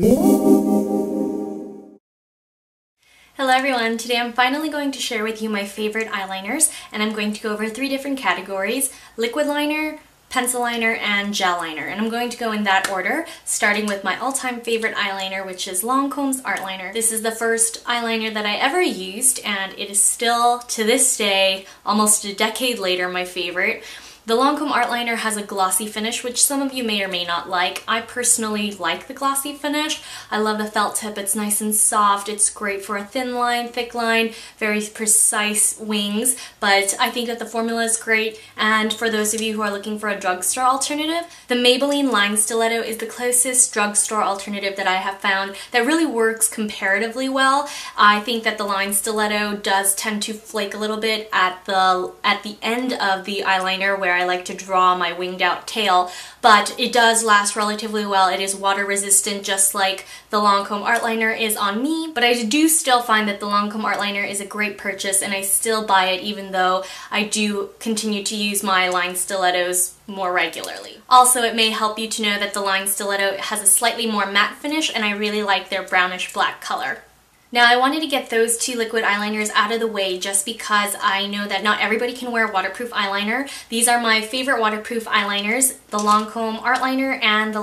Hello everyone, today I'm finally going to share with you my favorite eyeliners, and I'm going to go over 3 different categories: liquid liner, pencil liner, and gel liner. And I'm going to go in that order, starting with my all-time favorite eyeliner, which is Lancome's Art Liner. This is the first eyeliner that I ever used, and it is still, to this day, almost a decade later, my favorite. The Lancome Art Liner has a glossy finish, which some of you may or may not like. I personally like the glossy finish. I love the felt tip. It's nice and soft. It's great for a thin line, thick line, very precise wings, but I think that the formula is great. And for those of you who are looking for a drugstore alternative, the Maybelline Line Stiletto is the closest drugstore alternative that I have found that really works comparatively well. I think that the Line Stiletto does tend to flake a little bit at the end of the eyeliner, where I like to draw my winged out tail, but it does last relatively well. It is water resistant, just like the Lancome Art Liner is on me, but I do still find that the Lancome Art Liner is a great purchase, and I still buy it even though I do continue to use my Line Stilettos more regularly. Also, it may help you to know that the Line Stiletto has a slightly more matte finish, and I really like their brownish black color. Now, I wanted to get those 2 liquid eyeliners out of the way just because I know that not everybody can wear waterproof eyeliner. These are my favorite waterproof eyeliners. The Lancome Art Liner and the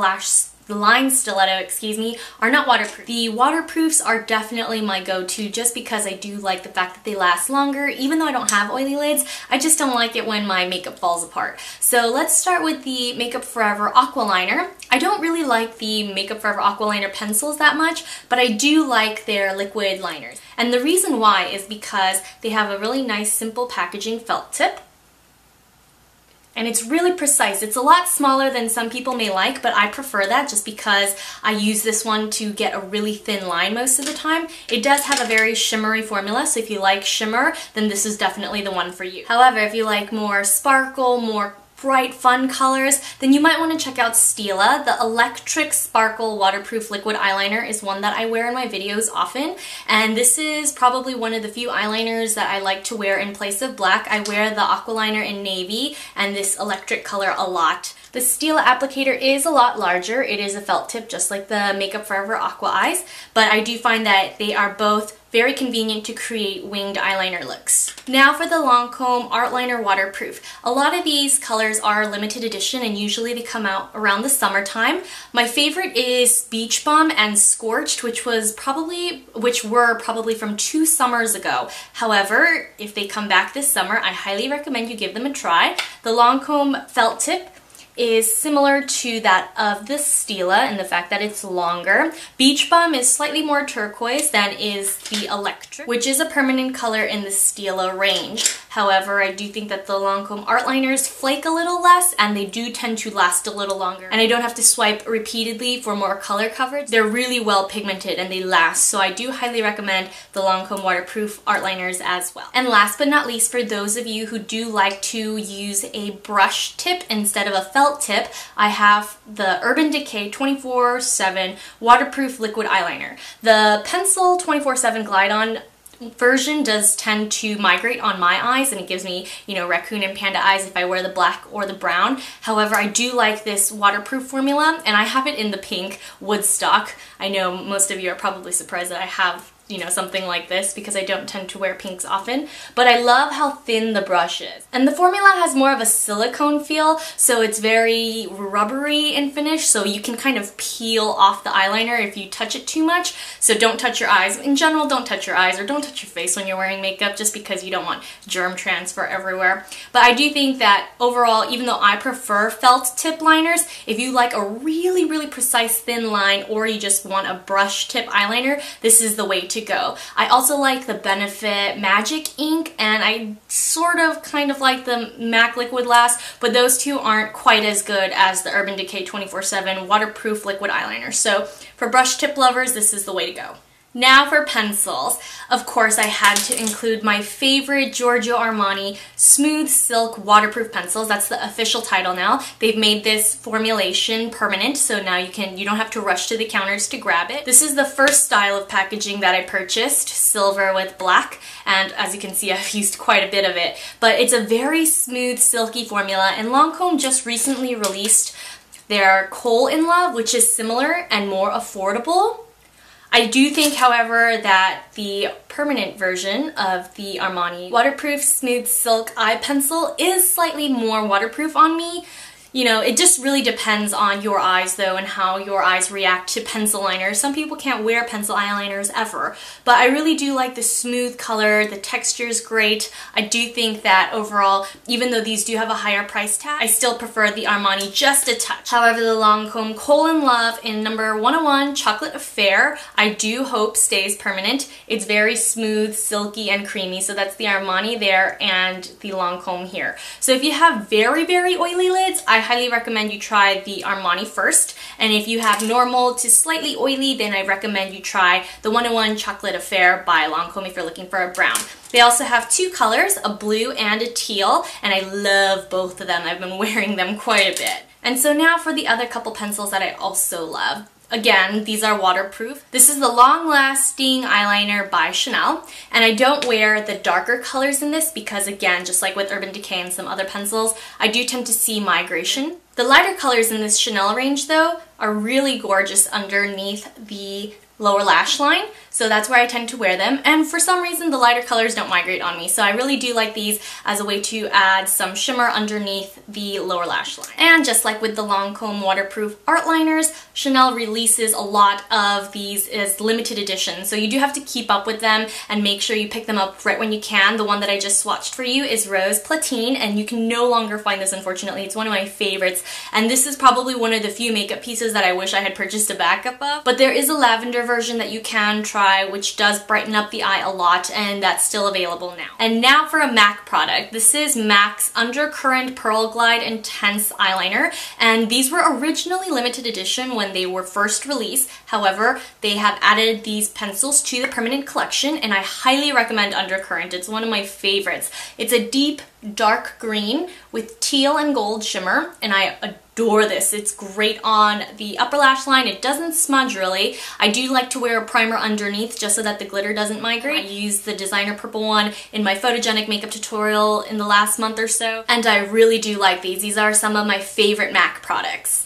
Line Stiletto, excuse me, are not waterproof. The waterproofs are definitely my go-to just because I do like the fact that they last longer. Even though I don't have oily lids, I just don't like it when my makeup falls apart. So let's start with the Makeup Forever Aqualiner. I don't really like the Makeup Forever Aqualiner pencils that much, but I do like their liquid liners. And the reason why is because they have a really nice simple packaging felt tip. And it's really precise. It's a lot smaller than some people may like, but I prefer that just because I use this one to get a really thin line most of the time. It does have a very shimmery formula, so if you like shimmer, then this is definitely the one for you. However, if you like more sparkle, more bright, fun colors, then you might want to check out Stila. The Electric Sparkle Waterproof Liquid Eyeliner is one that I wear in my videos often, and this is probably one of the few eyeliners that I like to wear in place of black. I wear the Aqualiner in navy and this electric color a lot. The Stila applicator is a lot larger. It is a felt tip just like the Makeup Forever Aqua Eyes, but I do find that they are both very convenient to create winged eyeliner looks. Now for the Lancome Art Liner Waterproof. A lot of these colors are limited edition and usually they come out around the summertime. My favorite is Beach Bum and Scorched, which were probably from 2 summers ago. However, if they come back this summer, I highly recommend you give them a try. The Lancome felt tip is similar to that of the Stila in the fact that it's longer. Beach Bum is slightly more turquoise than is the Electric, which is a permanent color in the Stila range. However, I do think that the Lancome Art Liners flake a little less and they do tend to last a little longer. And I don't have to swipe repeatedly for more color coverage. They're really well pigmented and they last, so I do highly recommend the Lancome Waterproof Art Liners as well. And last but not least, for those of you who do like to use a brush tip instead of a felt tip, I have the Urban Decay 24/7 Waterproof Liquid Eyeliner. The Pencil 24/7 Glide On version does tend to migrate on my eyes, and it gives me, raccoon and panda eyes if I wear the black or the brown. However, I do like this waterproof formula, and I have it in the pink Woodstock. I know most of you are probably surprised that I have something like this because I don't tend to wear pinks often, but I love how thin the brush is. And the formula has more of a silicone feel, so it's very rubbery in finish, so you can kind of peel off the eyeliner if you touch it too much. So don't touch your eyes. In general, don't touch your eyes or don't touch your face when you're wearing makeup just because you don't want germ transfer everywhere. But I do think that overall, even though I prefer felt tip liners, if you like a really, really precise thin line or you just want a brush tip eyeliner, this is the way to go. I also like the Benefit Magic ink, and I kind of like the MAC Liquid Lash, but those two aren't quite as good as the Urban Decay 24/7 Waterproof Liquid Eyeliner. So for brush tip lovers, this is the way to go. Now for pencils. Of course, I had to include my favorite Giorgio Armani Smooth Silk Waterproof Pencils. That's the official title now. They've made this formulation permanent, so now you don't have to rush to the counters to grab it. This is the first style of packaging that I purchased, silver with black, and as you can see, I've used quite a bit of it. But it's a very smooth, silky formula, and Lancome just recently released their Kohl in Love, which is similar and more affordable. I do think, however, that the permanent version of the Armani Waterproof Smooth Silk Eye Pencil is slightly more waterproof on me. You know, it just really depends on your eyes though and how your eyes react to pencil liners. Some people can't wear pencil eyeliners ever, but I really do like the smooth color. The texture is great. I do think that overall, even though these do have a higher price tag, I still prefer the Armani just a touch. However, the Lancome Kohl in Love in number 101 Chocolate Affair, I do hope stays permanent. It's very smooth, silky, and creamy. So that's the Armani there and the Lancome here. So if you have very, very oily lids, I highly recommend you try the Armani first, and if you have normal to slightly oily, then I recommend you try the 101 Chocolate Affair by Lancome if you're looking for a brown. They also have two colors, a blue and a teal, and I love both of them. I've been wearing them quite a bit. And so now for the other couple pencils that I also love. Again, these are waterproof. This is the Long Lasting Eyeliner by Chanel, and I don't wear the darker colors in this because, again, just like with Urban Decay and some other pencils, I do tend to see migration. The lighter colors in this Chanel range, though, are really gorgeous underneath the lower lash line, so that's where I tend to wear them, and for some reason the lighter colors don't migrate on me, so I really do like these as a way to add some shimmer underneath the lower lash line. And just like with the Lancome waterproof art liners, Chanel releases a lot of these as limited editions, so you do have to keep up with them and make sure you pick them up right when you can. The one that I just swatched for you is Rose Platine, and you can no longer find this, unfortunately. It's one of my favorites, and this is probably one of the few makeup pieces that I wish I had purchased a backup of, but there is a lavender version that you can try, which does brighten up the eye a lot, and that's still available now. And now for a MAC product. This is MAC's Undercurrent Pearl Glide Intense Eyeliner, and these were originally limited edition when they were first released. However, they have added these pencils to the permanent collection, and I highly recommend Undercurrent. It's one of my favorites. It's a deep dark green with teal and gold shimmer, and I adore this. It's great on the upper lash line. It doesn't smudge really. I do like to wear a primer underneath just so that the glitter doesn't migrate. I used the designer purple one in my photogenic makeup tutorial in the last month or so, and I really do like these. These are some of my favorite MAC products.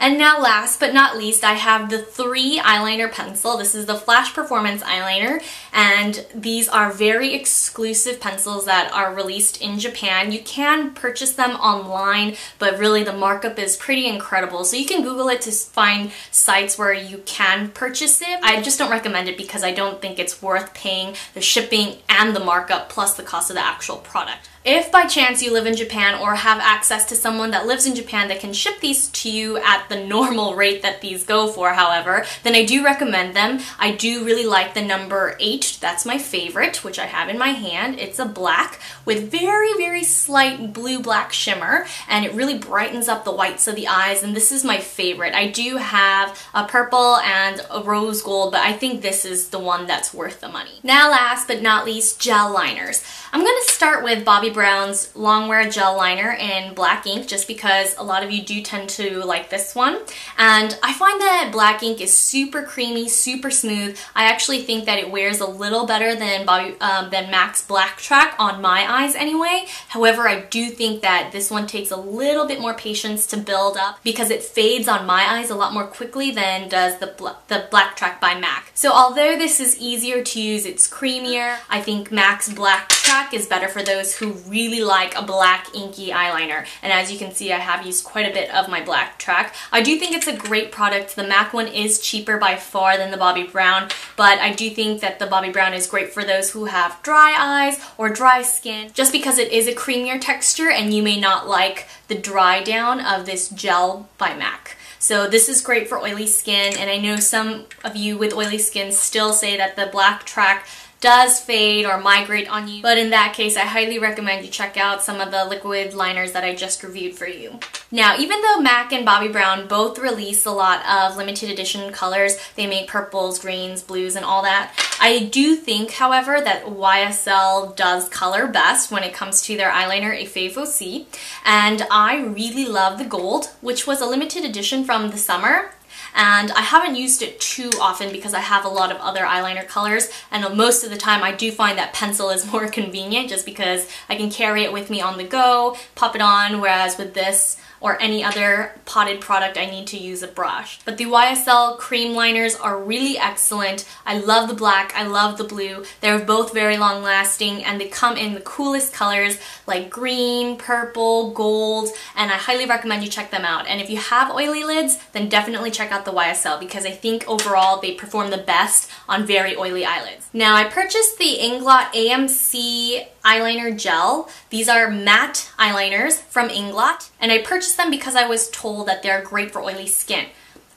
And now last but not least, I have the 3 eyeliner pencil. This is the Flash Performance Eyeliner, and these are very exclusive pencils that are released in Japan. You can purchase them online, but really the markup is pretty incredible. So you can Google it to find sites where you can purchase it. I just don't recommend it because I don't think it's worth paying the shipping and the markup plus the cost of the actual product. If by chance you live in Japan or have access to someone that lives in Japan that can ship these to you at the normal rate that these go for, however, then I do recommend them. I do really like the number 8. That's my favorite, which I have in my hand. It's a black with very, very slight blue-black shimmer, and it really brightens up the whites of the eyes, and this is my favorite. I do have a purple and a rose gold, but I think this is the one that's worth the money. Now last but not least, gel liners. I'm going to start with Bobbi Brown's Longwear Gel Liner in black ink, just because a lot of you do tend to like this one. And I find that black ink is super creamy, super smooth. I actually think that it wears a little better than MAC's Black Track on my eyes anyway. However, I do think that this one takes a little bit more patience to build up because it fades on my eyes a lot more quickly than does the Black Track by MAC. So although this is easier to use, it's creamier, I think MAC's Black Track is better for those who really like a black inky eyeliner. And as you can see, I have used quite a bit of my Black Track. I do think it's a great product. The MAC one is cheaper by far than the Bobbi Brown, but I do think that the Bobbi Brown is great for those who have dry eyes or dry skin, just because it is a creamier texture and you may not like the dry down of this gel by MAC. So this is great for oily skin, and I know some of you with oily skin still say that the Black Track does fade or migrate on you, but in that case I highly recommend you check out some of the liquid liners that I just reviewed for you. Now, even though MAC and Bobbi Brown both release a lot of limited edition colors, they make purples, greens, blues, and all that, I do think, however, that YSL does color best when it comes to their eyeliner Effet Faucille, and I really love the gold, which was a limited edition from the summer. And I haven't used it too often because I have a lot of other eyeliner colors, and most of the time I do find that pencil is more convenient just because I can carry it with me on the go, pop it on, whereas with this or any other potted product I need to use a brush. But the YSL cream liners are really excellent. I love the black, I love the blue. They're both very long lasting and they come in the coolest colors like green, purple, gold, and I highly recommend you check them out. And if you have oily lids, then definitely check out the YSL because I think overall they perform the best on very oily eyelids. Now I purchased the Inglot AMC eyeliner gel. These are matte eyeliners from Inglot, and I purchased them because I was told that they're great for oily skin.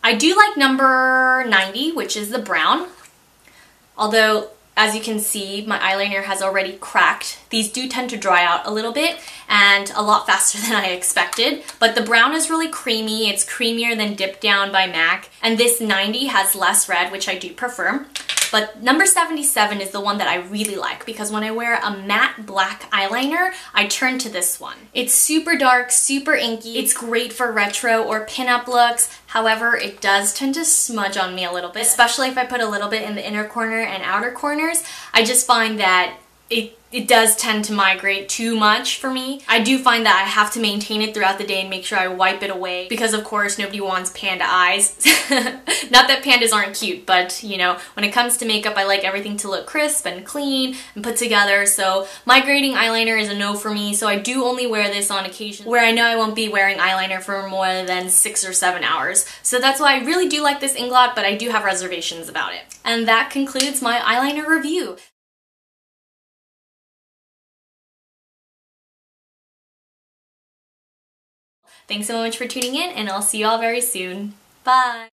I do like number 90, which is the brown, although as you can see, my eyeliner has already cracked. These do tend to dry out a little bit and a lot faster than I expected, but the brown is really creamy. It's creamier than Dip Down by MAC, and this 90 has less red, which I do prefer. But number 77 is the one that I really like because when I wear a matte black eyeliner, I turn to this one. It's super dark, super inky. It's great for retro or pinup looks. However, it does tend to smudge on me a little bit, especially if I put a little bit in the inner corner and outer corners. I just find that it does tend to migrate too much for me. I do find that I have to maintain it throughout the day and make sure I wipe it away because of course nobody wants panda eyes. Not that pandas aren't cute, but you know, when it comes to makeup I like everything to look crisp and clean and put together, so migrating eyeliner is a no for me, so I do only wear this on occasion where I know I won't be wearing eyeliner for more than 6 or 7 hours. So that's why I really do like this Inglot, but I do have reservations about it. And that concludes my eyeliner review. Thanks so much for tuning in, and I'll see you all very soon. Bye!